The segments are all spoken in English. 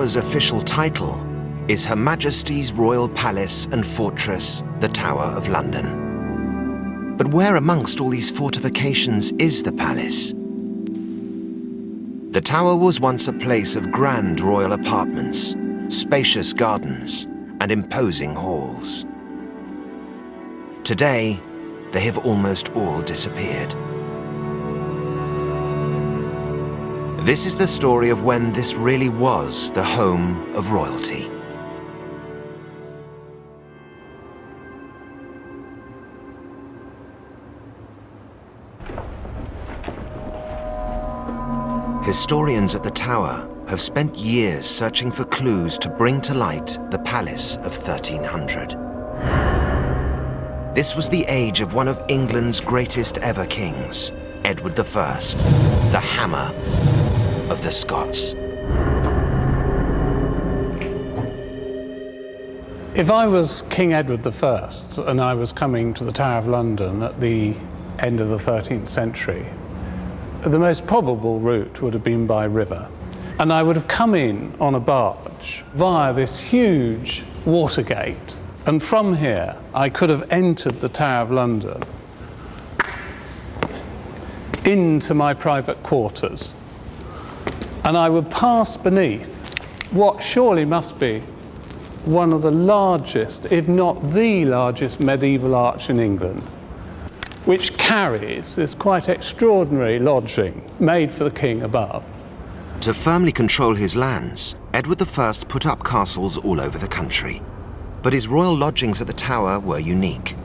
tower's official title is Her Majesty's Royal Palace and Fortress, the Tower of London. But where amongst all these fortifications is the palace? The tower was once a place of grand royal apartments, spacious gardens, and imposing halls. Today, they have almost all disappeared. This is the story of when this really was the home of royalty. Historians at the tower have spent years searching for clues to bring to light the palace of 1300. This was the age of one of England's greatest ever kings, Edward I, the Hammer of the Scots. If I was King Edward I and I was coming to the Tower of London at the end of the 13th century, the most probable route would have been by river. And I would have come in on a barge via this huge water gate. And from here, I could have entered the Tower of London into my private quarters. And I would pass beneath what surely must be one of the largest, if not the largest, medieval arch in England, which carries this quite extraordinary lodging made for the king above. To firmly control his lands, Edward I put up castles all over the country. But his royal lodgings at the Tower were unique.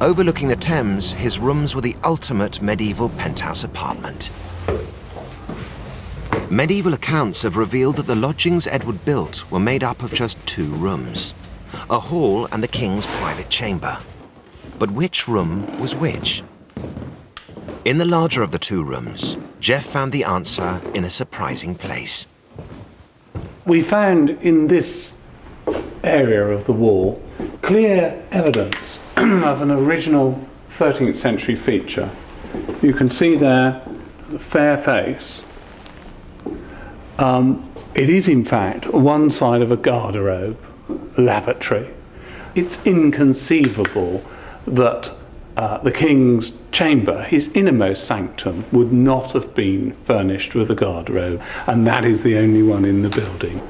Overlooking the Thames, his rooms were the ultimate medieval penthouse apartment. Medieval accounts have revealed that the lodgings Edward built were made up of just 2 rooms, a hall and the king's private chamber. But which room was which? In the larger of the 2 rooms, Jeff found the answer in a surprising place. We found in this area of the wall clear evidence of an original 13th century feature. You can see there the fair face. It is in fact one side of a garderobe, lavatory. It's inconceivable that the king's chamber, his innermost sanctum, would not have been furnished with a garderobe, and that is the only one in the building.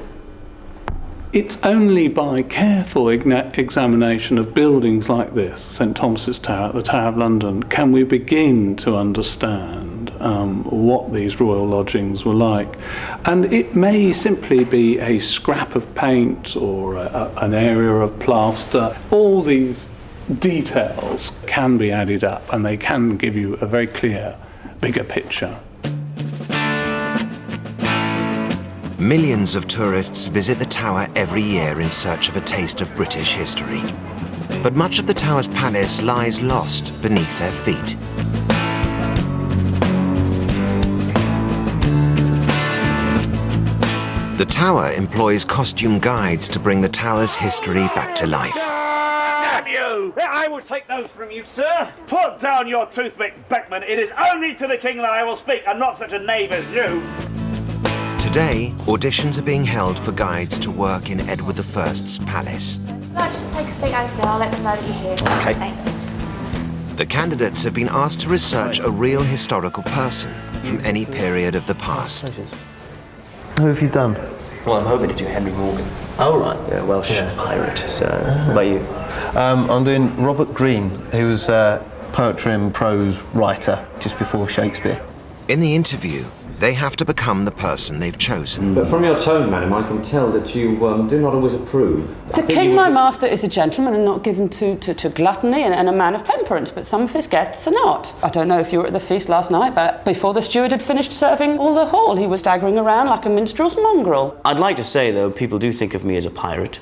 It's only by careful examination of buildings like this, St Thomas's Tower, the Tower of London, can we begin to understand what these royal lodgings were like. And it may simply be a scrap of paint or an area of plaster. All these details can be added up and they can give you a very clear, bigger picture. Millions of tourists visit the Tower every year in search of a taste of British history. But much of the Tower's palace lies lost beneath their feet. The Tower employs costume guides to bring the Tower's history back to life. Damn you! I will take those from you, sir. Put down your toothpick, Beckman. It is only to the king that I will speak, and not such a knave as you. Today, auditions are being held for guides to work in Edward I's palace. Can I just take a seat over there? I'll let them know that you're here. Okay. Thanks. The candidates have been asked to research a real historical person from any period of the past. Who have you done? Well, I'm hoping to do Henry Morgan. Oh, right. Yeah, Welsh pirate. So, what about you? I'm doing Robert Greene, who was a poetry and prose writer just before Shakespeare. In the interview, they have to become the person they've chosen. But from your tone, madam, I can tell that you do not always approve. The king, my master, is a gentleman and not given to gluttony and a man of temperance, but some of his guests are not. I don't know if you were at the feast last night, but before the steward had finished serving all the hall, he was staggering around like a minstrel's mongrel. I'd like to say, though, people do think of me as a pirate.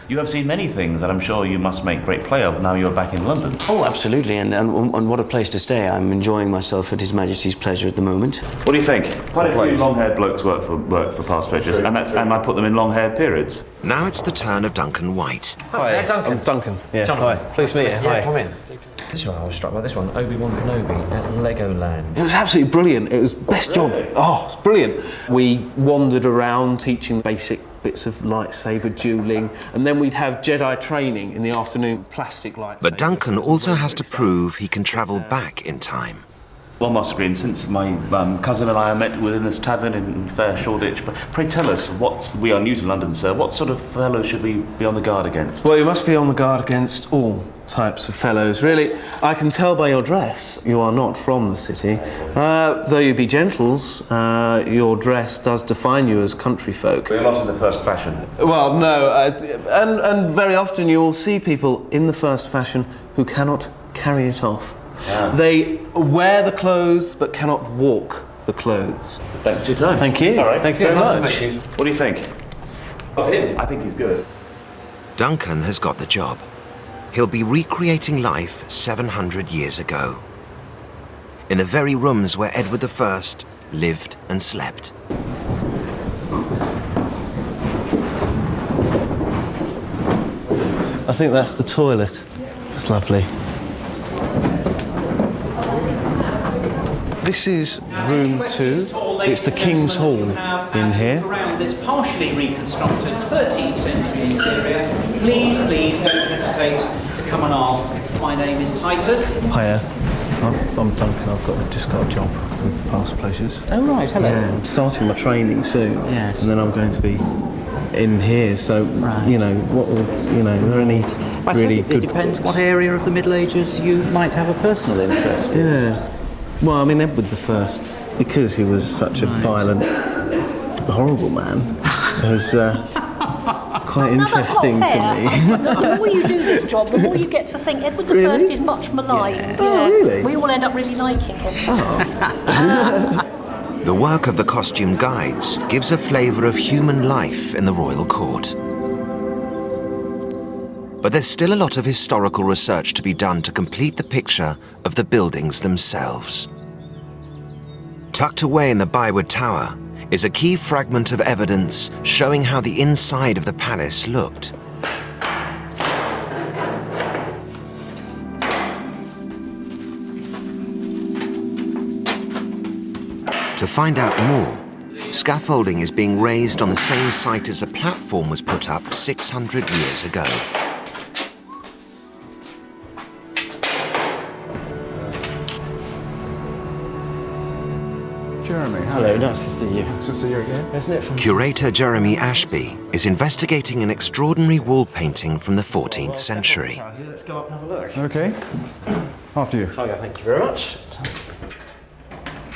You have seen many things that I'm sure you must make great play of now you're back in London. Oh, absolutely, and what a place to stay. I'm enjoying myself at His Majesty's pleasure at the moment. What do you think? Quite a few long-haired blokes work for past pictures, and I put them in long-haired periods. Now it's the turn of Duncan White. Hi, Duncan. I'm Duncan. Yeah. Jonathan. Hi. Pleased to meet you. Yeah, Hi. come in. This one, I was struck by this one, Obi-Wan Kenobi at Legoland. It was absolutely brilliant. It was best job. Oh, it's brilliant. We wandered around teaching basic bits of lightsaber dueling, and then we'd have Jedi training in the afternoon, plastic lightsabers. But Duncan also has to prove he can travel back in time. Well, Master Green, since my cousin and I are met within this tavern in fair Shoreditch, but pray tell us, we are new to London, sir, what sort of fellows should we be on the guard against? Well, you must be on the guard against all types of fellows, really. I can tell by your dress you are not from the city. Though you be gentles, your dress does define you as country folk. We're not in the first fashion. Well, no, and very often you will see people in the first fashion who cannot carry it off. They wear the clothes but cannot walk the clothes. Thanks for your time. Thank you. All right. Thank you very much. What do you think? Of him? I think he's good. Duncan has got the job. He'll be recreating life 700 years ago, in the very rooms where Edward I lived and slept. I think that's the toilet. It's lovely. This is room 2. It's the King's Hall in here. Around this partially reconstructed 13th century interior. Please don't hesitate to come and ask. My name is Titus. Hiya. I'm Duncan. Just got a job with Past Pleasures. Oh right, hello. Yeah, I'm starting my training soon. Yes. And then I'm going to be in here. So Right. you know, what will are there any I suppose really it good? depends what area of the Middle Ages you might have a personal interest in. Yeah. Well, I mean, Edward I, because he was such a violent, horrible man, was quite interesting to me. The more you do this job, the more you get to think Edward I is much maligned. Oh, really? We all end up really liking him. The work of the costume guides gives a flavour of human life in the royal court. But there's still a lot of historical research to be done to complete the picture of the buildings themselves. Tucked away in the Bywood Tower is a key fragment of evidence showing how the inside of the palace looked. To find out more, scaffolding is being raised on the same site as a platform was put up 600 years ago. Jeremy, Hello, nice to see you. nice to see you again. Isn't it from... Curator Jeremy Ashby is investigating an extraordinary wall painting from the 14th century. Let's go up and have a look. Okay. After you. Oh, yeah, thank you very much.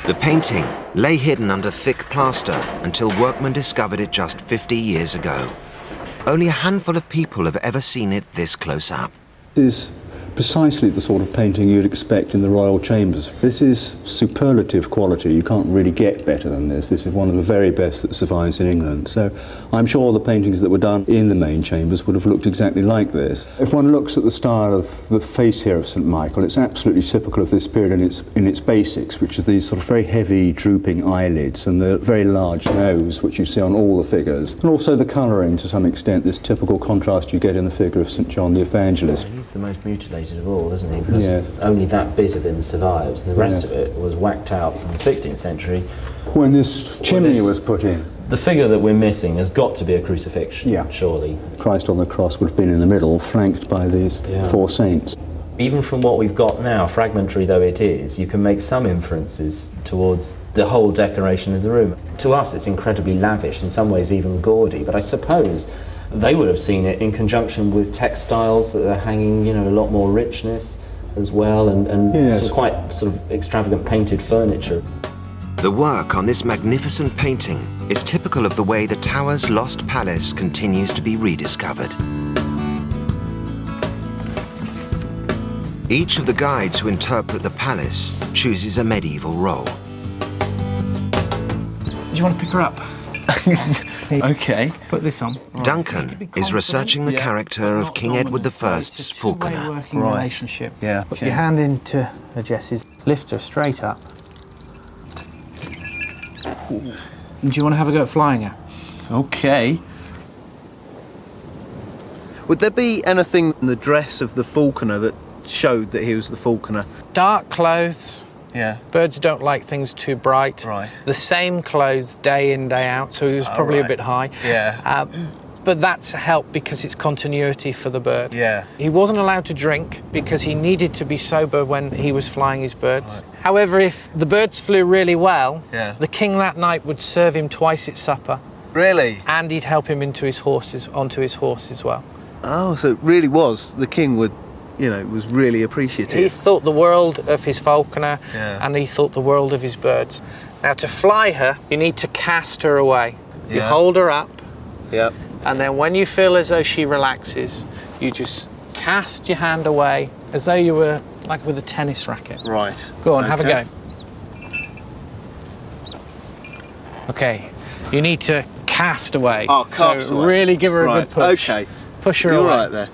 The painting lay hidden under thick plaster until workmen discovered it just 50 years ago. Only a handful of people have ever seen it this close up. Is precisely the sort of painting you'd expect in the royal chambers. This is superlative quality. You can't really get better than this. This is one of the very best that survives in England. So I'm sure the paintings that were done in the main chambers would have looked exactly like this. If one looks at the style of the face here of St Michael, it's absolutely typical of this period in its basics, which are these sort of very heavy drooping eyelids and the very large nose, which you see on all the figures. And also the colouring to some extent, this typical contrast you get in the figure of St John the Evangelist. He's the most mutilated of all, isn't he? Because Yeah. only that bit of him survives, and the rest Yeah. of it was whacked out in the 16th century. When this chimney this- was put in, The figure that we're missing has got to be a crucifixion, Yeah. surely. Christ on the cross would have been in the middle, flanked by these Yeah. four saints. Even from what we've got now, fragmentary though it is, you can make some inferences towards the whole decoration of the room. To us, it's incredibly lavish, in some ways even gaudy, but I suppose they would have seen it in conjunction with textiles that are hanging, a lot more richness as well, and Yes. some quite sort of extravagant painted furniture. The work on this magnificent painting is typical of the way the tower's lost palace continues to be rediscovered. Each of the guides who interpret the palace chooses a medieval role. Do you want to pick her up? Okay. Put this on. Duncan is researching the character of King Edward I's falconer. Working relationship. Yeah. Put your hand into her Jess's. Lift her straight up. And do you want to have a go at flying her? Okay. Would there be anything in the dress of the falconer that showed that he was the falconer? Dark clothes, Yeah. Birds don't like things too bright. Right. The same clothes day in, day out, so he was probably a bit high. Yeah. But that's helped because it's continuity for the bird. Yeah. He wasn't allowed to drink because he needed to be sober when he was flying his birds. Right. However, if the birds flew really well, the king that night would serve him twice its supper. Really? And he'd help him onto his horse as well. Oh, so it really was, the king would, was really appreciative. He thought the world of his falconer and he thought the world of his birds. Now, to fly her, you need to cast her away. Yeah. You hold her up. Yep. And then when you feel as though she relaxes, you just cast your hand away as though you were like with a tennis racket. Right. Go on, have a go. Okay. You need to cast away. Oh, cast away. Really give her a good push. Okay. Push her away. You're right there.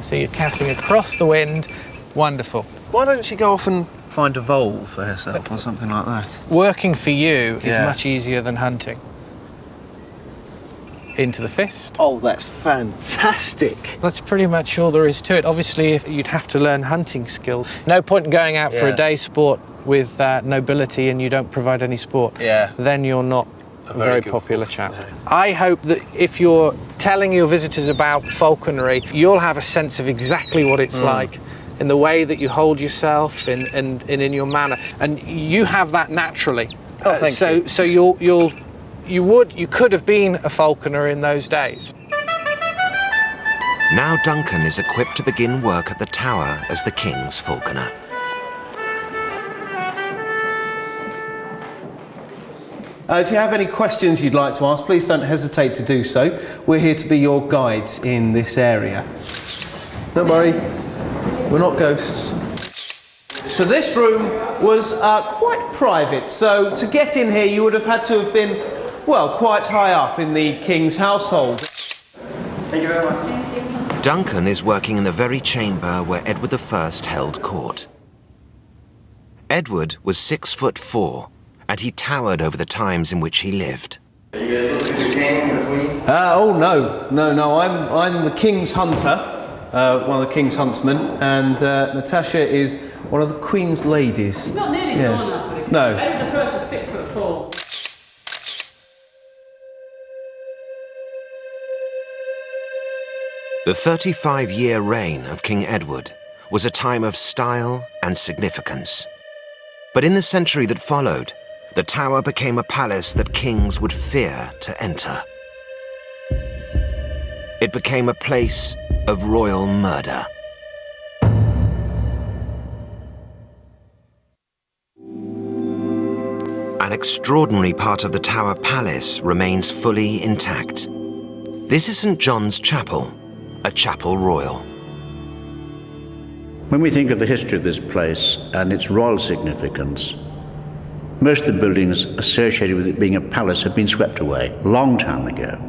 So you're casting across the wind. Wonderful. Why don't she go off and find a vole for herself or something like that? Working for you is much easier than hunting. Into the fist. Oh, that's fantastic. That's pretty much all there is to it. Obviously, if you'd have to learn hunting skills. No point in going out for a day sport with nobility and you don't provide any sport. Yeah. Then you're not a very popular chap. I hope that if you're telling your visitors about falconry, you'll have a sense of exactly what it's like in the way that you hold yourself and in your manner. And you have that naturally. Oh, thank you. So you could have been a falconer in those days. Now Duncan is equipped to begin work at the tower as the king's falconer. If you have any questions you'd like to ask, please don't hesitate to do so. We're here to be your guides in this area. Don't worry, we're not ghosts. So this room was quite private, so to get in here you would have had to have been, well, quite high up in the king's household. Thank you very much. Duncan is working in the very chamber where Edward I held court. Edward was 6'4", and he towered over the times in which he lived. Are you guys looking at the king and the queen? Oh, no. I'm the king's hunter, one of the king's huntsmen, and Natasha is one of the queen's ladies. Not nearly yes. tall enough. No. Edward I was 6'4". The 35-year reign of King Edward was a time of style and significance. But in the century that followed, the tower became a palace that kings would fear to enter. It became a place of royal murder. An extraordinary part of the Tower Palace remains fully intact. This is St. John's Chapel, a chapel royal. When we think of the history of this place and its royal significance, most of the buildings associated with it being a palace have been swept away a long time ago.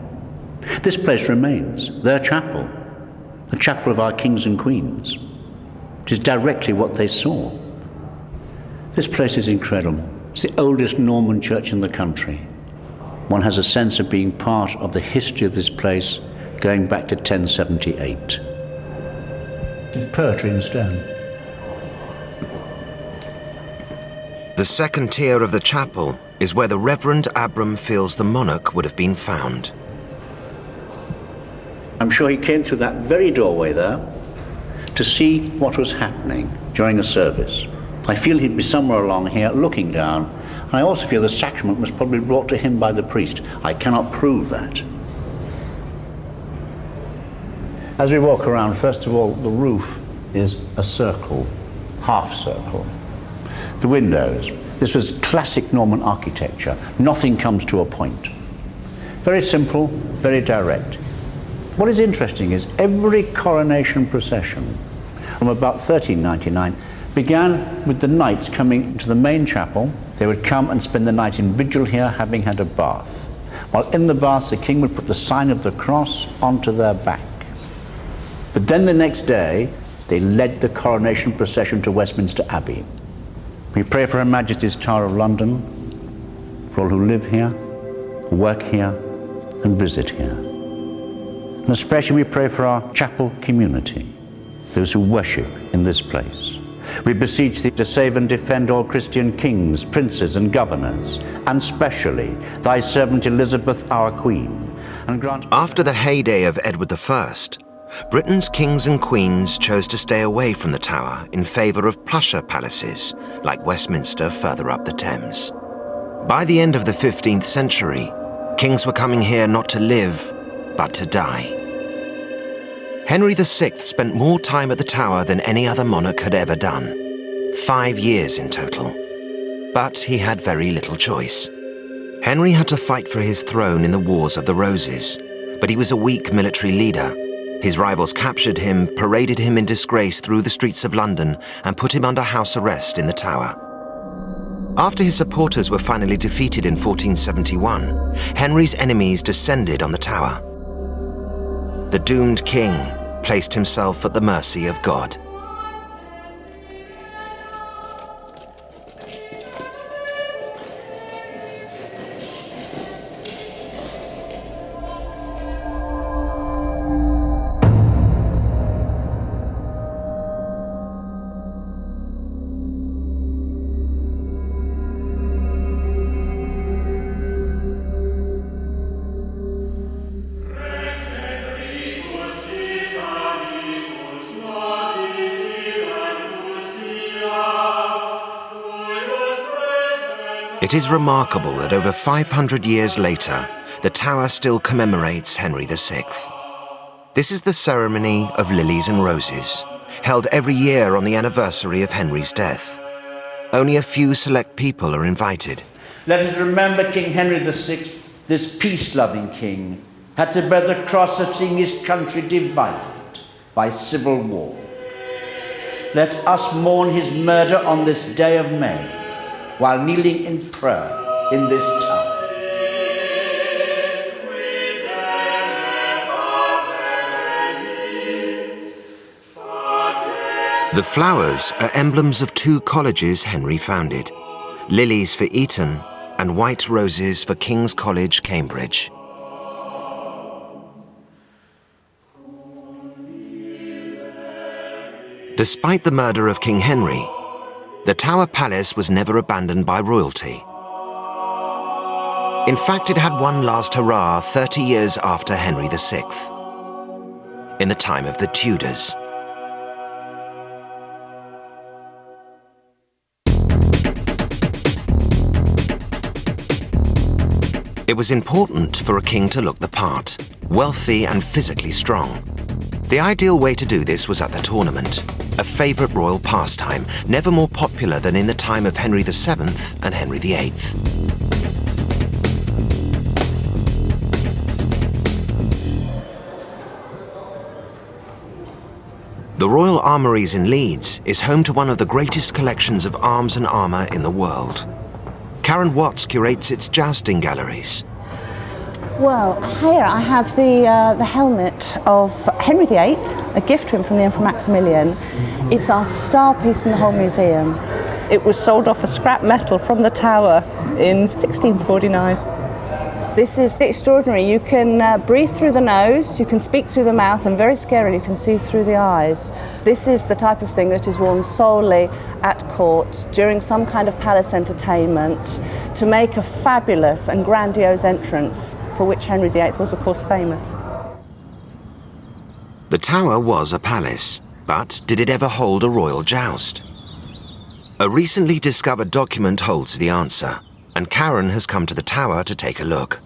This place remains, their chapel, the chapel of our kings and queens. It is directly what they saw. This place is incredible. It's the oldest Norman church in the country. One has a sense of being part of the history of this place going back to 1078. It's poetry in stone. The second tier of the chapel is where the Reverend Abram feels the monarch would have been found. I'm sure he came through that very doorway there to see what was happening during a service. I feel he'd be somewhere along here looking down, and I also feel the sacrament was probably brought to him by the priest. I cannot prove that. As we walk around, first of all, the roof is a circle, half circle. The windows, this was classic Norman architecture. Nothing comes to a point. Very simple, very direct. What is interesting is every coronation procession from about 1399 began with the knights coming to the main chapel. They would come and spend the night in vigil here, having had a bath. While in the bath, the king would put the sign of the cross onto their back. But then the next day, they led the coronation procession to Westminster Abbey. We pray for Her Majesty's Tower of London, for all who live here, work here, and visit here. And especially we pray for our chapel community, those who worship in this place. We beseech thee to save and defend all Christian kings, princes and governors, and specially thy servant Elizabeth our Queen, and grant... After the heyday of Edward I, Britain's kings and queens chose to stay away from the Tower in favour of plusher palaces, like Westminster further up the Thames. By the end of the 15th century, kings were coming here not to live, but to die. Henry VI spent more time at the Tower than any other monarch had ever done, 5 years in total. But he had very little choice. Henry had to fight for his throne in the Wars of the Roses, but he was a weak military leader. His rivals captured him, paraded him in disgrace through the streets of London, and put him under house arrest in the Tower. After his supporters were finally defeated in 1471, Henry's enemies descended on the Tower. The doomed king placed himself at the mercy of God. It is remarkable that over 500 years later, the Tower still commemorates Henry VI. This is the ceremony of Lilies and Roses, held every year on the anniversary of Henry's death. Only a few select people are invited. Let us remember King Henry VI, this peace-loving king, had to bear the cross of seeing his country divided by civil war. Let us mourn his murder on this day of May, while kneeling in prayer in this tower. The flowers are emblems of 2 colleges Henry founded, lilies for Eton and white roses for King's College, Cambridge. Despite the murder of King Henry, the Tower Palace was never abandoned by royalty. In fact, it had one last hurrah 30 years after Henry VI, in the time of the Tudors. It was important for a king to look the part, wealthy and physically strong. The ideal way to do this was at the tournament, a favourite royal pastime, never more popular than in the time of Henry VII and Henry VIII. The Royal Armouries in Leeds is home to one of the greatest collections of arms and armour in the world. Karen Watts curates its jousting galleries. Well, here I have the helmet of Henry VIII, a gift to him from the Emperor Maximilian. It's our star piece in the whole museum. It was sold off as scrap metal from the Tower in 1649. This is extraordinary. You can breathe through the nose, you can speak through the mouth, and very scarily you can see through the eyes. This is the type of thing that is worn solely at court during some kind of palace entertainment to make a fabulous and grandiose entrance, for which Henry VIII was, of course, famous. The Tower was a palace, but did it ever hold a royal joust? A recently discovered document holds the answer, and Karen has come to the Tower to take a look.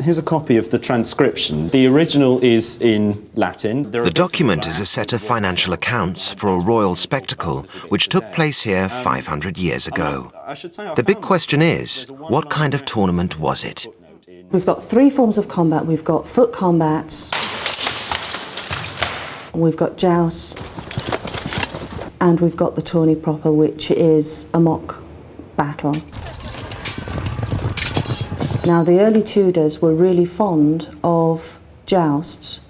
Here's a copy of the transcription. The original is in Latin. The document is a set of financial accounts for a royal spectacle which took place here 500 years ago. The big question is, what kind of tournament was it? We've got 3 forms of combat. We've got foot combats, we've got jousts, and we've got the tourney proper, which is a mock battle. Now, the early Tudors were really fond of jousts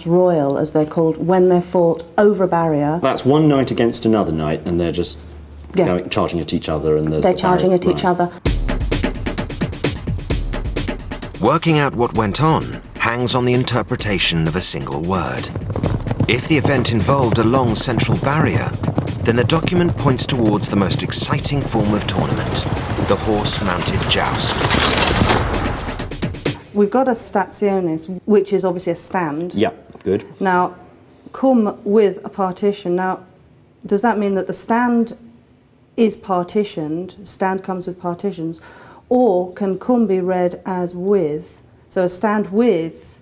royal, as they're called, when they're fought over a barrier. That's one knight against another knight, and they're just charging at each other, and they're charging at each other. Working out what went on hangs on the interpretation of a single word. If the event involved a long central barrier, then the document points towards the most exciting form of tournament, the horse-mounted joust. We've got a stationis, which is obviously a stand. Yeah, good. Now, come with a partition. Now, does that mean that the stand is partitioned, stand comes with partitions, or can come be read as with, so a stand with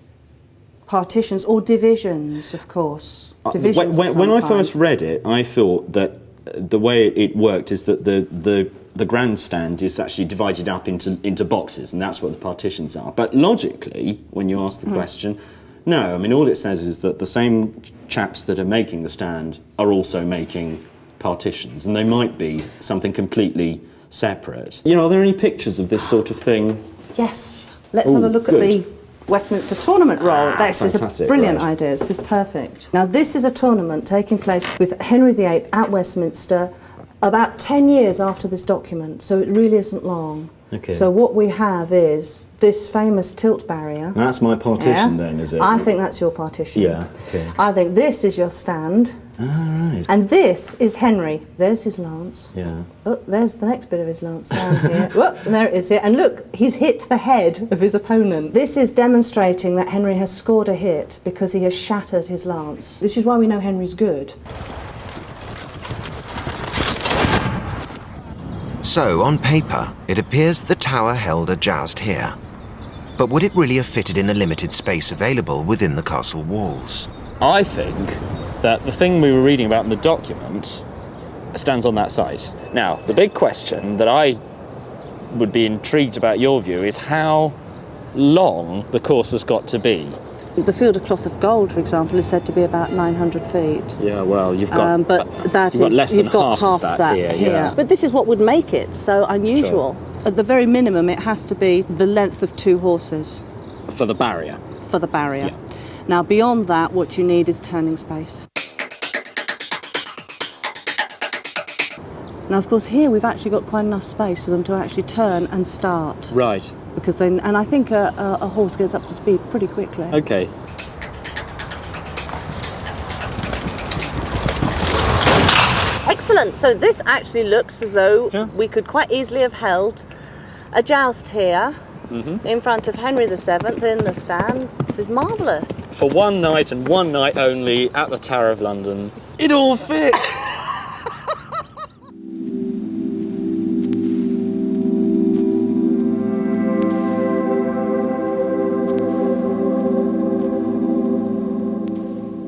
partitions or divisions, of course. Divisions When I first read it, I thought that the way it worked is that the grandstand is actually divided up into boxes, and that's what the partitions are. But logically, when you ask the question, no, I mean, all it says is that the same chaps that are making the stand are also making partitions, and they might be something completely separate. You know, are there any pictures of this sort of thing? Yes. Let's have a look at the Westminster tournament roll. This is a brilliant idea. This is perfect. Now, this is a tournament taking place with Henry VIII at Westminster about 10 years after this document, so it really isn't long. Okay. So what we have is this famous tilt barrier. That's my partition then, is it? I think that's your partition. Yeah, okay. I think this is your stand. Right. And this is Henry. There's his lance. Yeah. Oh, there's the next bit of his lance down here. Whoop, and there it is here. And look, he's hit the head of his opponent. This is demonstrating that Henry has scored a hit because he has shattered his lance. This is why we know Henry's good. So, on paper, it appears the tower held a joust here. But would it really have fitted in the limited space available within the castle walls? I think that the thing we were reading about in the document stands on that side. Now, the big question that I would be intrigued about your view is how long the course has got to be. The field of cloth of gold, for example, is said to be about 900 feet. Yeah, well, you've got, but that you've got less than you've got half of that here. Yeah. But this is what would make it so unusual. Sure. At the very minimum, it has to be the length of 2 horses. For the barrier? For the barrier. Yeah. Now, beyond that, what you need is turning space. Now, of course, here we've actually got quite enough space for them to actually turn and start. Right. Because then, and I think a horse gets up to speed pretty quickly. Okay. Excellent. So this actually looks as though we could quite easily have held a joust here in front of Henry VII in the stand. This is marvellous. For one night and one night only at the Tower of London, it all fits.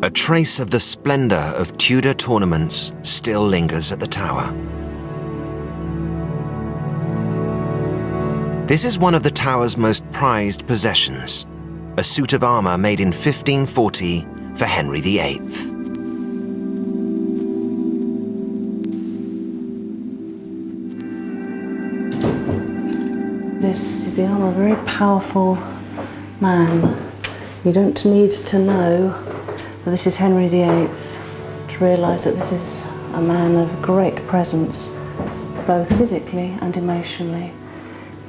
A trace of the splendour of Tudor tournaments still lingers at the tower. This is one of the tower's most prized possessions, a suit of armour made in 1540 for Henry VIII. This is the armour of a very powerful man. You don't need to know that this is Henry VIII to realise that this is a man of great presence, both physically and emotionally.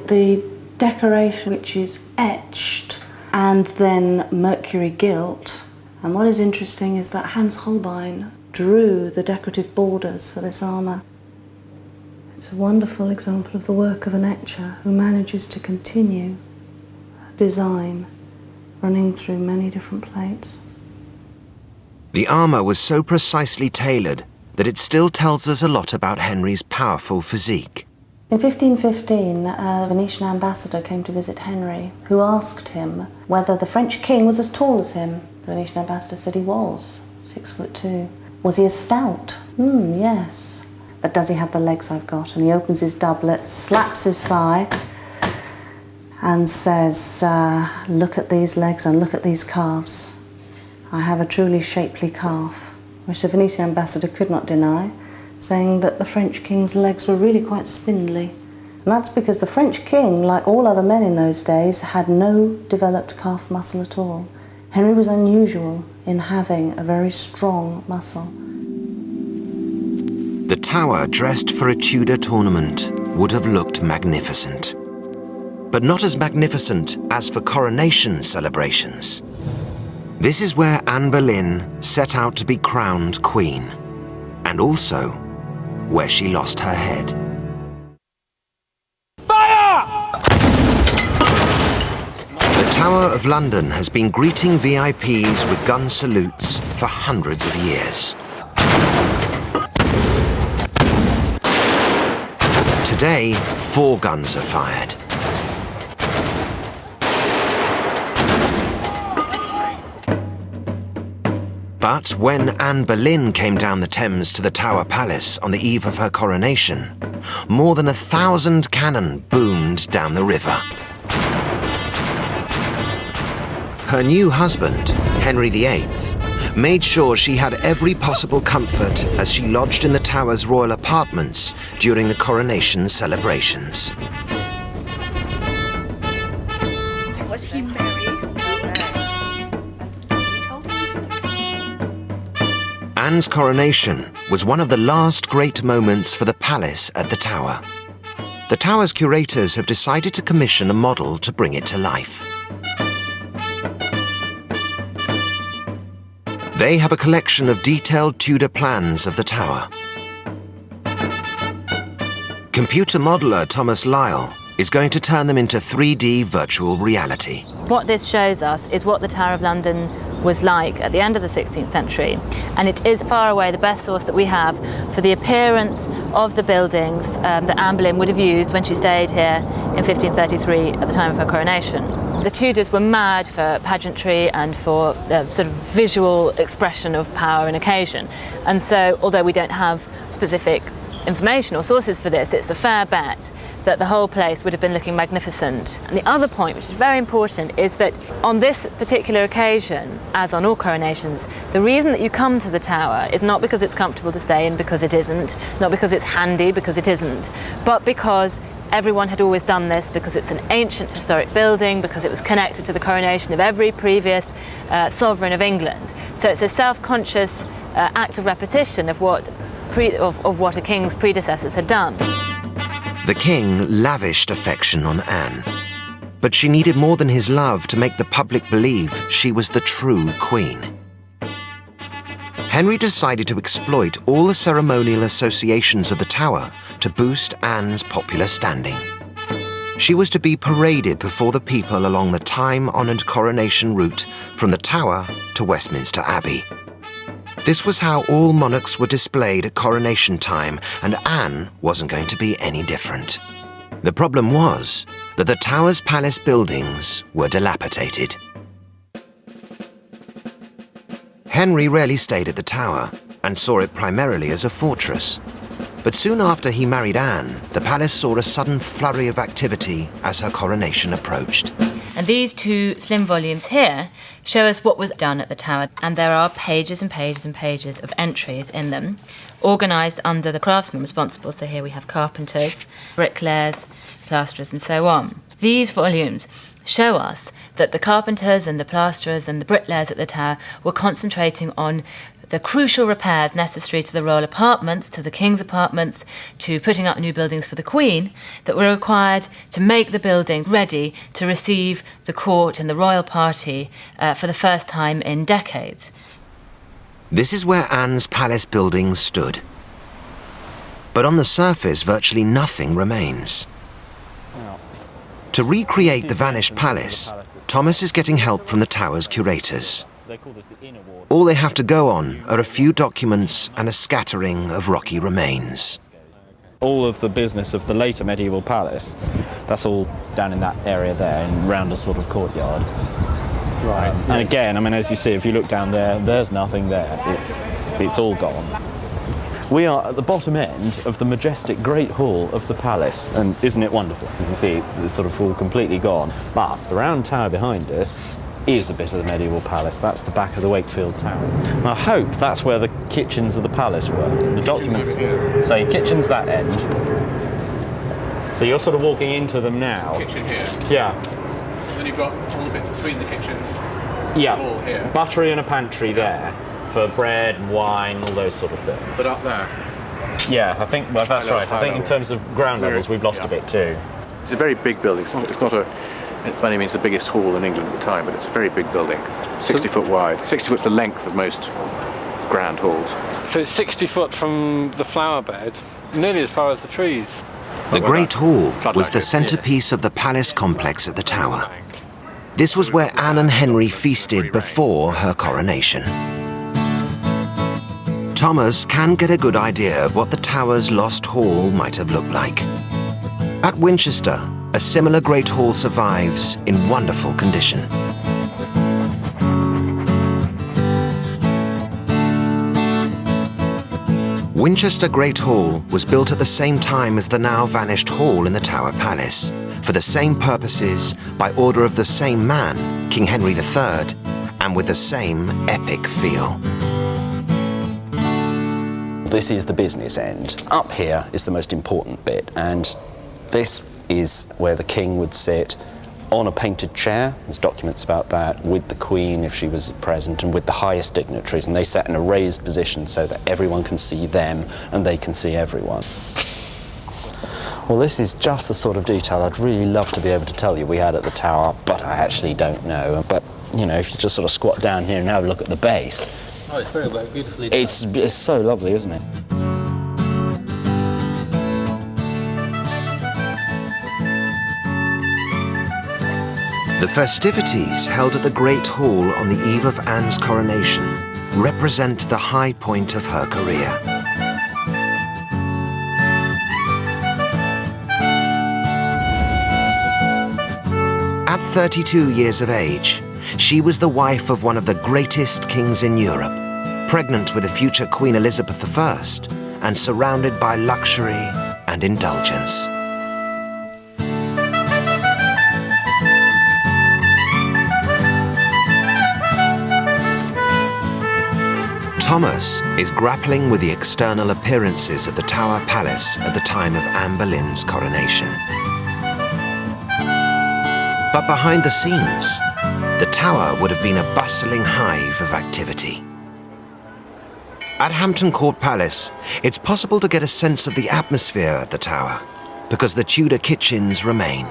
The decoration, which is etched and then mercury gilt, and what is interesting is that Hans Holbein drew the decorative borders for this armour. It's a wonderful example of the work of an etcher who manages to continue design running through many different plates. The armour was so precisely tailored that it still tells us a lot about Henry's powerful physique. In 1515, a Venetian ambassador came to visit Henry, who asked him whether the French king was as tall as him. The Venetian ambassador said he was, 6'2". Was he as stout? Yes. But does he have the legs I've got? And he opens his doublet, slaps his thigh, and says, look at these legs and look at these calves. I have a truly shapely calf, which the Venetian ambassador could not deny, saying that the French king's legs were really quite spindly. And that's because the French king, like all other men in those days, had no developed calf muscle at all. Henry was unusual in having a very strong muscle. The tower, dressed for a Tudor tournament, would have looked magnificent. But not as magnificent as for coronation celebrations. This is where Anne Boleyn set out to be crowned queen. and also where she lost her head. The Tower of London has been greeting VIPs with gun salutes for hundreds of years. Today, 4 guns are fired. But when Anne Boleyn came down the Thames to the Tower Palace on the eve of her coronation, more than 1,000 cannon boomed down the river. Her new husband, Henry VIII, made sure she had every possible comfort as she lodged in the Tower's royal apartments during the coronation celebrations. Was he married? Anne's coronation was one of the last great moments for the palace at the Tower. The Tower's curators have decided to commission a model to bring it to life. They have a collection of detailed Tudor plans of the Tower. Computer modeler Thomas Lyle is going to turn them into 3D virtual reality. What this shows us is what the Tower of London was like at the end of the 16th century, and it is far away the best source that we have for the appearance of the buildings that Anne Boleyn would have used when she stayed here in 1533 at the time of her coronation. The Tudors were mad for pageantry and for sort of visual expression of power and occasion, and so although we don't have specific information or sources for this, it's a fair bet that the whole place would have been looking magnificent. And the other point, which is very important, is that on this particular occasion, as on all coronations, the reason that you come to the Tower is not because it's comfortable to stay in, because it isn't, not because it's handy, because it isn't, but because everyone had always done this, because it's an ancient historic building, because it was connected to the coronation of every previous sovereign of England. So it's a self-conscious act of repetition of what a king's predecessors had done. The king lavished affection on Anne, but she needed more than his love to make the public believe she was the true queen. Henry decided to exploit all the ceremonial associations of the Tower to boost Anne's popular standing. She was to be paraded before the people along the time-honoured coronation route from the Tower to Westminster Abbey. This was how all monarchs were displayed at coronation time, and Anne wasn't going to be any different. The problem was that the Tower's palace buildings were dilapidated. Henry rarely stayed at the Tower and saw it primarily as a fortress. But soon after he married Anne, the palace saw a sudden flurry of activity as her coronation approached. And these 2 slim volumes here show us what was done at the Tower, and there are pages and pages and pages of entries in them, organised under the craftsmen responsible. So here we have carpenters, bricklayers, plasterers and so on. These volumes show us that the carpenters and the plasterers and the bricklayers at the Tower were concentrating on the crucial repairs necessary to the royal apartments, to the king's apartments, to putting up new buildings for the Queen, that were required to make the building ready to receive the court and the royal party for the first time in decades. This is where Anne's palace buildings stood. But on the surface, virtually nothing remains. To recreate the vanished palace, Thomas is getting help from the Tower's curators. All they have to go on are a few documents and a scattering of rocky remains. All of the business of the later medieval palace, that's all down in that area there and round a sort of courtyard. Right. And again, I mean, as you see, if you look down there, there's nothing there. It's all gone. We are at the bottom end of the majestic Great Hall of the palace, and isn't it wonderful? As you see, it's sort of all completely gone. But the round tower behind us is a bit of the medieval palace. That's the back of the Wakefield Tower. And I hope that's where the kitchens of the palace were. The documents say kitchens that end. So you're sort of walking into them now. Kitchen here. Yeah. Then you've got all the bits between the kitchen. Yeah. All here. Buttery and a pantry there for bread and wine, all those sort of things. But up there. Yeah, I think, well, that's right. I think in terms of ground levels, we've lost a bit too. It's a very big building. It's not by any means the biggest hall in England at the time, but it's a very big building, 60 foot wide. 60 foot's the length of most grand halls. So it's 60 foot from the flower bed, nearly as far as the trees. The Great Hall was the centrepiece of the palace complex at the Tower. This was where Anne and Henry feasted before her coronation. Thomas can get a good idea of what the Tower's lost hall might have looked like. At Winchester, a similar Great Hall survives in wonderful condition. Winchester Great Hall was built at the same time as the now vanished hall in the Tower Palace, for the same purposes, by order of the same man, King Henry III, and with the same epic feel. This is the business end. Up here is the most important bit, and this is where the king would sit on a painted chair. There's documents about that, with the Queen if she was present, and with the highest dignitaries, and they sat in a raised position so that everyone can see them and they can see everyone. Well, this is just the sort of detail I'd really love to be able to tell you we had at the Tower, but I actually don't know. But, you know, if you just sort of squat down here and have a look at the base, Oh, it's very well, beautifully done. it's so lovely, isn't it? The festivities held at the Great Hall on the eve of Anne's coronation represent the high point of her career. At 32 years of age, she was the wife of one of the greatest kings in Europe, pregnant with a future Queen Elizabeth I, and surrounded by luxury and indulgence. Thomas is grappling with the external appearances of the Tower Palace at the time of Anne Boleyn's coronation. But behind the scenes, the Tower would have been a bustling hive of activity. At Hampton Court Palace, it's possible to get a sense of the atmosphere at the Tower, because the Tudor kitchens remain.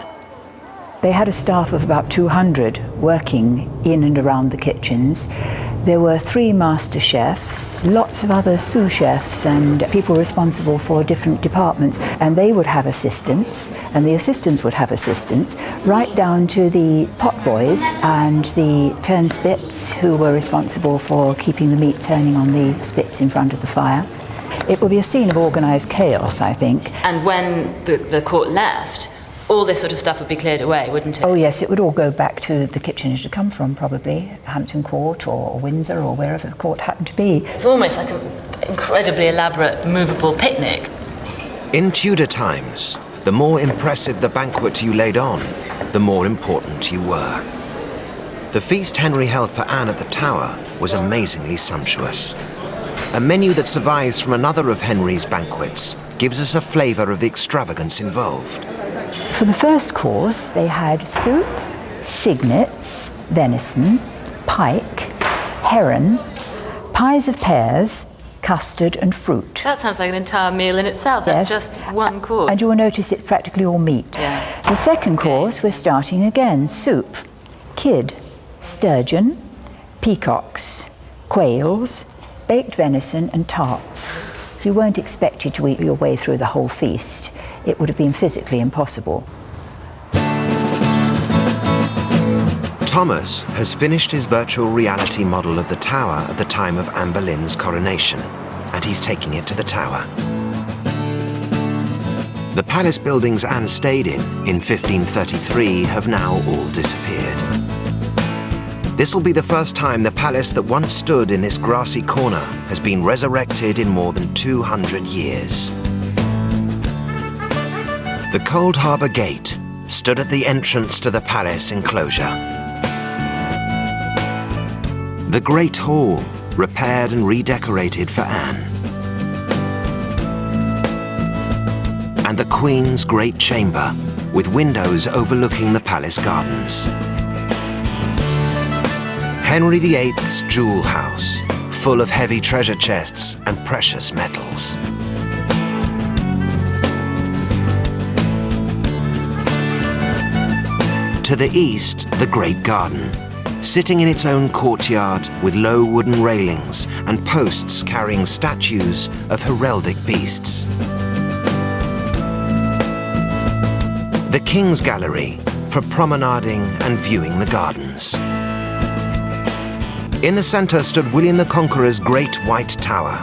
They had a staff of about 200 working in and around the kitchens. There were 3 master chefs, lots of other sous chefs and people responsible for different departments, and they would have assistants, and the assistants would have assistants, right down to the pot boys and the turnspits who were responsible for keeping the meat turning on the spits in front of the fire. It would be a scene of organised chaos, I think. And when the court left, all this sort of stuff would be cleared away, wouldn't it? Oh yes, it would all go back to the kitchen it had come from, probably, Hampton Court or Windsor or wherever the court happened to be. It's almost like an incredibly elaborate movable picnic. In Tudor times, the more impressive the banquet you laid on, the more important you were. The feast Henry held for Anne at the Tower was amazingly sumptuous. A menu that survives from another of Henry's banquets gives us a flavour of the extravagance involved. For the first course, they had soup, cygnets, venison, pike, heron, pies of pears, custard and fruit. That sounds like an entire meal in itself. That's Yes. just one course. And you will notice it's practically all meat. Yeah. The second course, we're starting again. Soup, kid, sturgeon, peacocks, quails, baked venison and tarts. You weren't expected to eat your way through the whole feast. It would have been physically impossible. Thomas has finished his virtual reality model of the Tower at the time of Anne Boleyn's coronation, and he's taking it to the Tower. The palace buildings Anne stayed in 1533 have now all disappeared. This will be the first time the palace that once stood in this grassy corner has been resurrected in more than 200 years. The Cold Harbour Gate stood at the entrance to the palace enclosure. The Great Hall, repaired and redecorated for Anne. And the Queen's Great Chamber, with windows overlooking the palace gardens. Henry VIII's jewel house, full of heavy treasure chests and precious metals. To the east, the Great Garden, sitting in its own courtyard with low wooden railings and posts carrying statues of heraldic beasts. The King's Gallery for promenading and viewing the gardens. In the centre stood William the Conqueror's great white tower,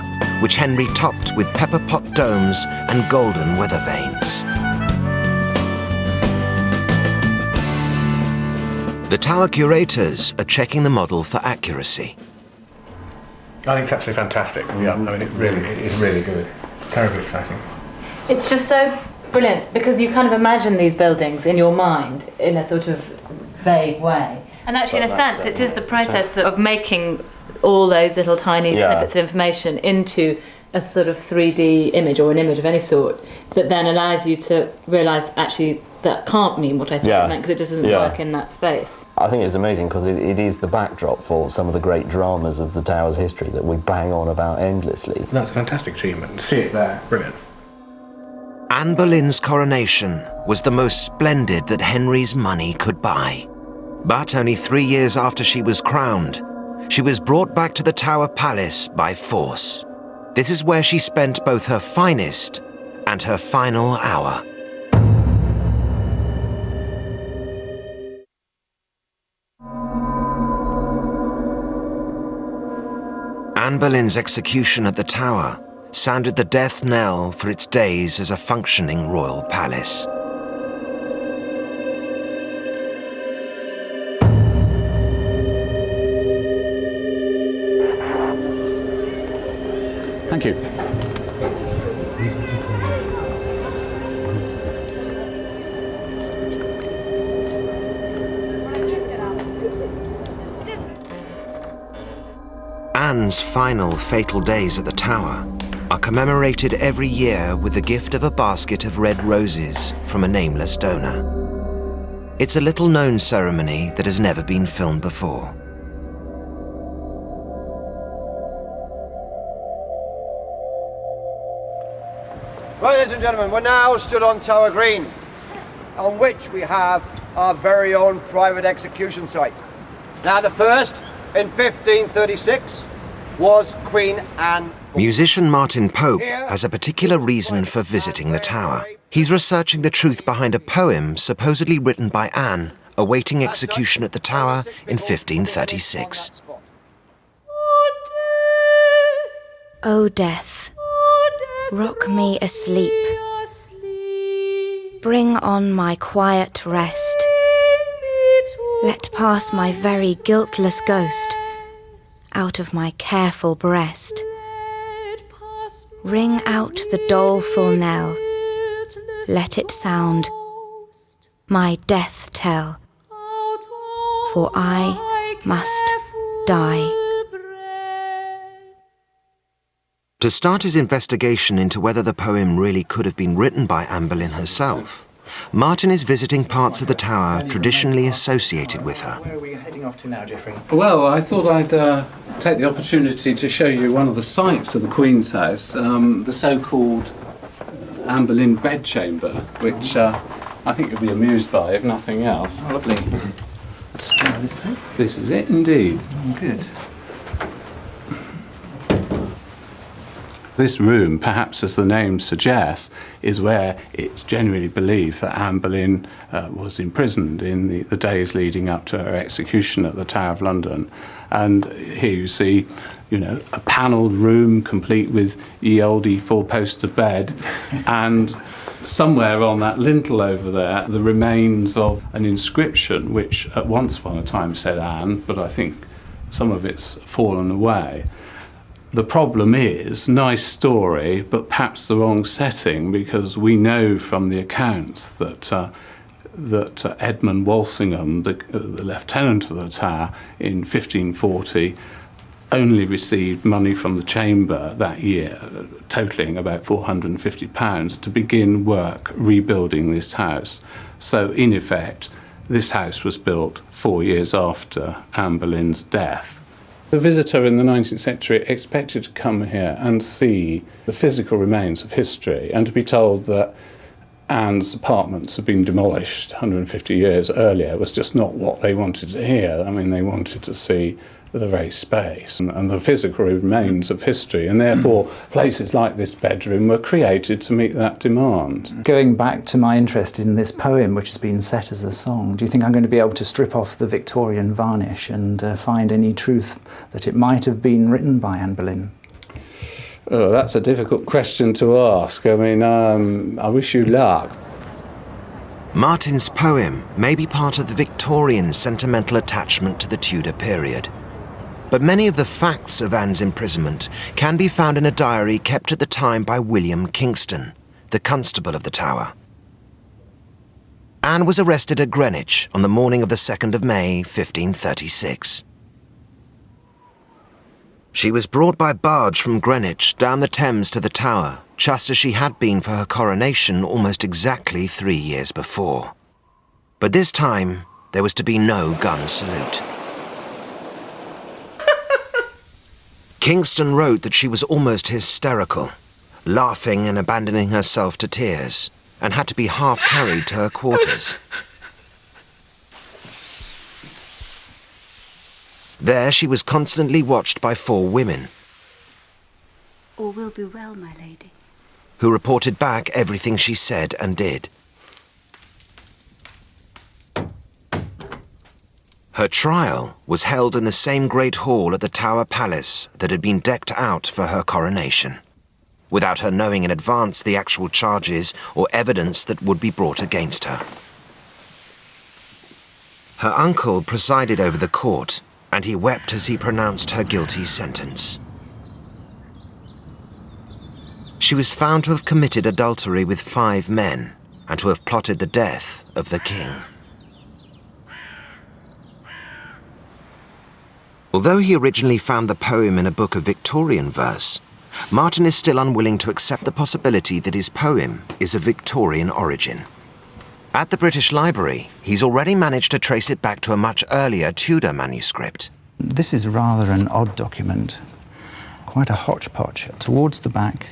which Henry topped with pepper pot domes and golden weather vanes. The tower curators are checking the model for accuracy. I think it's absolutely fantastic. Yeah, I mean, it is really good. It's terribly exciting. It's just so brilliant because you kind of imagine these buildings in your mind in a sort of vague way. And actually, in a sense, it is the process of making all those little tiny snippets of information into a sort of 3D image or an image of any sort that then allows you to realise actually that can't mean what I thought it meant because it doesn't work in that space. I think it's amazing because it is the backdrop for some of the great dramas of the Tower's history that we bang on about endlessly. That's a fantastic achievement. To see it there, brilliant. Anne Boleyn's coronation was the most splendid that Henry's money could buy. But only 3 years after she was crowned, she was brought back to the Tower Palace by force. This is where she spent both her finest and her final hour. Anne Boleyn's execution at the Tower sounded the death knell for its days as a functioning royal palace. Thank you. Anne's final fatal days at the Tower are commemorated every year with the gift of a basket of red roses from a nameless donor. It's a little-known ceremony that has never been filmed before. Right, ladies and gentlemen, we're now stood on Tower Green, on which we have our very own private execution site. Now, the first, in 1536, was Queen Anne. Musician Martin Pope has a particular reason for visiting the Tower. He's researching the truth behind a poem supposedly written by Anne, awaiting execution at the Tower in 1536. O death, rock me asleep. Bring on my quiet rest. Let pass my very guiltless ghost out of my careful breast. Ring out the doleful knell. Let it sound my death tell. For I must die. To start his investigation into whether the poem really could have been written by Anne Boleyn herself, Martin is visiting parts of the Tower traditionally associated with her. Where are we heading off to now, Geoffrey? Well, I thought I'd take the opportunity to show you one of the sights of the Queen's house, the so-called Anne Boleyn bedchamber, which I think you'll be amused by, if nothing else. Oh, lovely. This is it? This is it, indeed. Oh, good. This room, perhaps as the name suggests, is where it's generally believed that Anne Boleyn was imprisoned in the days leading up to her execution at the Tower of London. And here you see, a panelled room complete with ye olde four-poster bed, and somewhere on that lintel over there, the remains of an inscription which at once upon a time said Anne, but I think some of it's fallen away. The problem is, nice story, but perhaps the wrong setting, because we know from the accounts that Edmund Walsingham, the lieutenant of the Tower in 1540, only received money from the chamber that year, totalling about £450, to begin work rebuilding this house. So, in effect, this house was built 4 years after Anne Boleyn's death. The visitor in the 19th century expected to come here and see the physical remains of history and to be told that Anne's apartments had been demolished 150 years earlier was just not what they wanted to hear. I mean, they wanted to see the very space and the physical remains of history, and therefore places like this bedroom were created to meet that demand. Going back to my interest in this poem, which has been set as a song, do you think I'm going to be able to strip off the Victorian varnish and find any truth that it might have been written by Anne Boleyn? Oh, that's a difficult question to ask. I mean, I wish you luck. Martin's poem may be part of the Victorian sentimental attachment to the Tudor period. But many of the facts of Anne's imprisonment can be found in a diary kept at the time by William Kingston, the constable of the Tower. Anne was arrested at Greenwich on the morning of the 2nd of May, 1536. She was brought by barge from Greenwich down the Thames to the Tower, just as she had been for her coronation almost exactly 3 years before. But this time, there was to be no gun salute. Kingston wrote that she was almost hysterical, laughing and abandoning herself to tears, and had to be half carried to her quarters. There she was constantly watched by 4 women, All will be well, my lady. who reported back everything she said and did. Her trial was held in the same great hall at the Tower Palace that had been decked out for her coronation, without her knowing in advance the actual charges or evidence that would be brought against her. Her uncle presided over the court, and he wept as he pronounced her guilty sentence. She was found to have committed adultery with 5 men and to have plotted the death of the king. Although he originally found the poem in a book of Victorian verse, Martin is still unwilling to accept the possibility that his poem is of Victorian origin. At the British Library, he's already managed to trace it back to a much earlier Tudor manuscript. This is rather an odd document, quite a hodgepodge. Towards the back,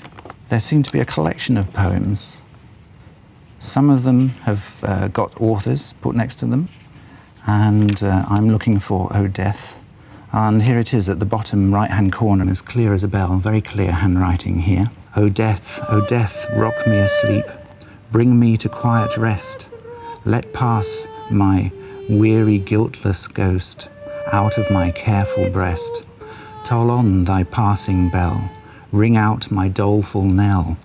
there seem to be a collection of poems. Some of them have got authors put next to them, and I'm looking for O Death. And here it is at the bottom right-hand corner, as clear as a bell, very clear handwriting here. O death, rock me asleep, bring me to quiet rest. Let pass my weary, guiltless ghost out of my careful breast. Toll on thy passing bell, ring out my doleful knell.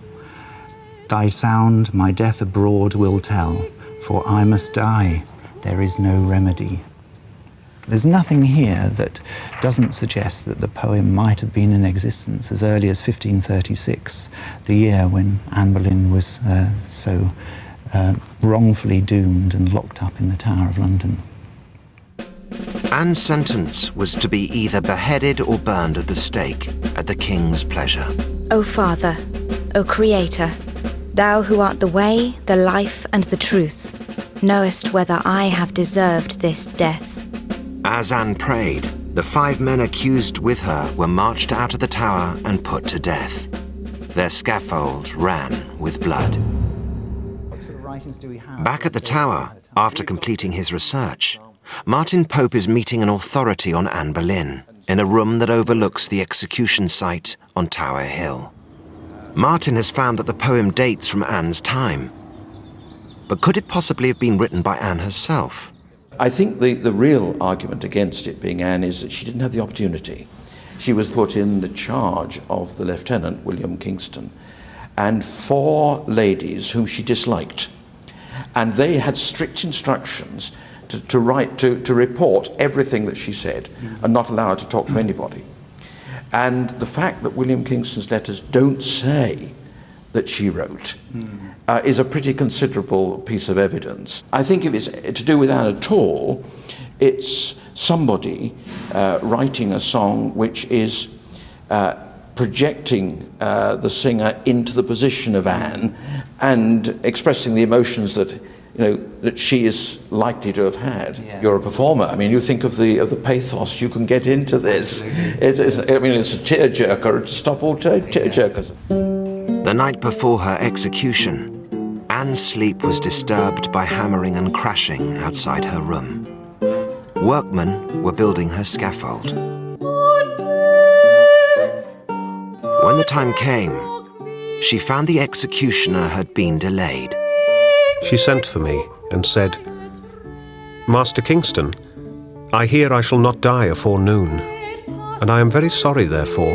Thy sound my death abroad will tell, for I must die, there is no remedy. There's nothing here that doesn't suggest that the poem might have been in existence as early as 1536, the year when Anne Boleyn was so wrongfully doomed and locked up in the Tower of London. Anne's sentence was to be either beheaded or burned at the stake at the king's pleasure. O Father, O Creator, thou who art the way, the life, and the truth, knowest whether I have deserved this death. As Anne prayed, the 5 men accused with her were marched out of the tower and put to death. Their scaffold ran with blood. What sort of writings do we have? Back at the tower, after completing his research, Martin Pope is meeting an authority on Anne Boleyn in a room that overlooks the execution site on Tower Hill. Martin has found that the poem dates from Anne's time. But could it possibly have been written by Anne herself? I think the real argument against it being Anne is that she didn't have the opportunity. She was put in the charge of the lieutenant, William Kingston, and 4 ladies whom she disliked. And they had strict instructions to report everything that she said and not allow her to talk to anybody. And the fact that William Kingston's letters don't say that she wrote is a pretty considerable piece of evidence. I think if it's to do with Anne at all, it's somebody writing a song which is projecting the singer into the position of Anne and expressing the emotions that that she is likely to have had. Yeah. You're a performer. I mean, you think of the pathos you can get into this. It's a tearjerker. Stop all tearjerkers. The night before her execution, Anne's sleep was disturbed by hammering and crashing outside her room. Workmen were building her scaffold. When the time came, she found the executioner had been delayed. She sent for me and said, "Master Kingston, I hear I shall not die afore noon, and I am very sorry therefore,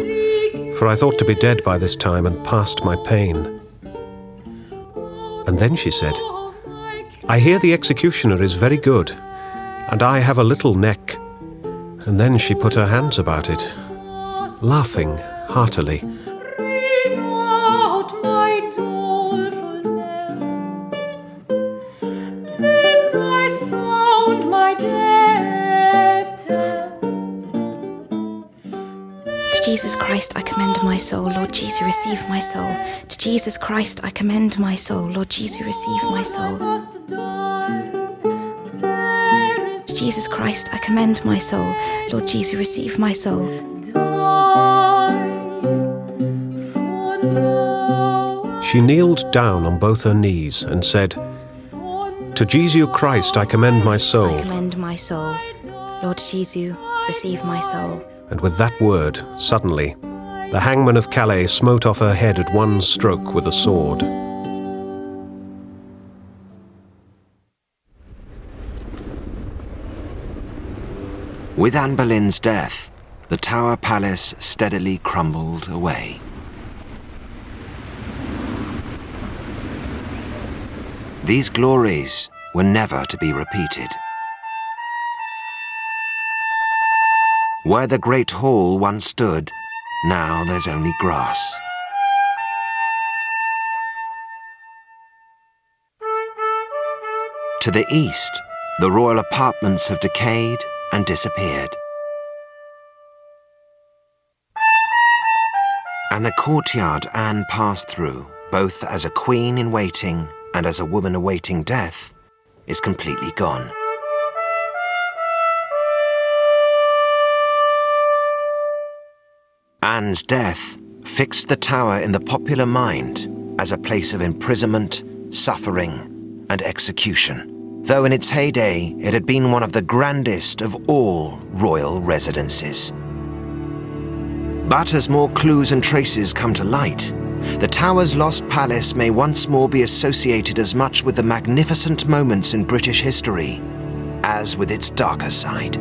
for I thought to be dead by this time and past my pain." And then she said, "I hear the executioner is very good, and I have a little neck." And then she put her hands about it, laughing heartily. To Jesus Christ I commend my soul, Lord Jesus, receive my soul. To Jesus Christ I commend my soul, Lord Jesus, receive my soul. To Jesus Christ I commend my soul, Lord Jesus, receive my soul. She kneeled down on both her knees and said, "To Jesus Christ I commend my soul." I commend my soul, Lord Jesus, receive my soul. And with that word, suddenly, the hangman of Calais smote off her head at one stroke with a sword. With Anne Boleyn's death, the Tower Palace steadily crumbled away. These glories were never to be repeated. Where the great hall once stood, now there's only grass. To the east, the royal apartments have decayed and disappeared. And the courtyard Anne passed through, both as a queen in waiting and as a woman awaiting death, is completely gone. Anne's death fixed the tower in the popular mind as a place of imprisonment, suffering, and execution, though in its heyday it had been one of the grandest of all royal residences. But as more clues and traces come to light, the tower's lost palace may once more be associated as much with the magnificent moments in British history as with its darker side.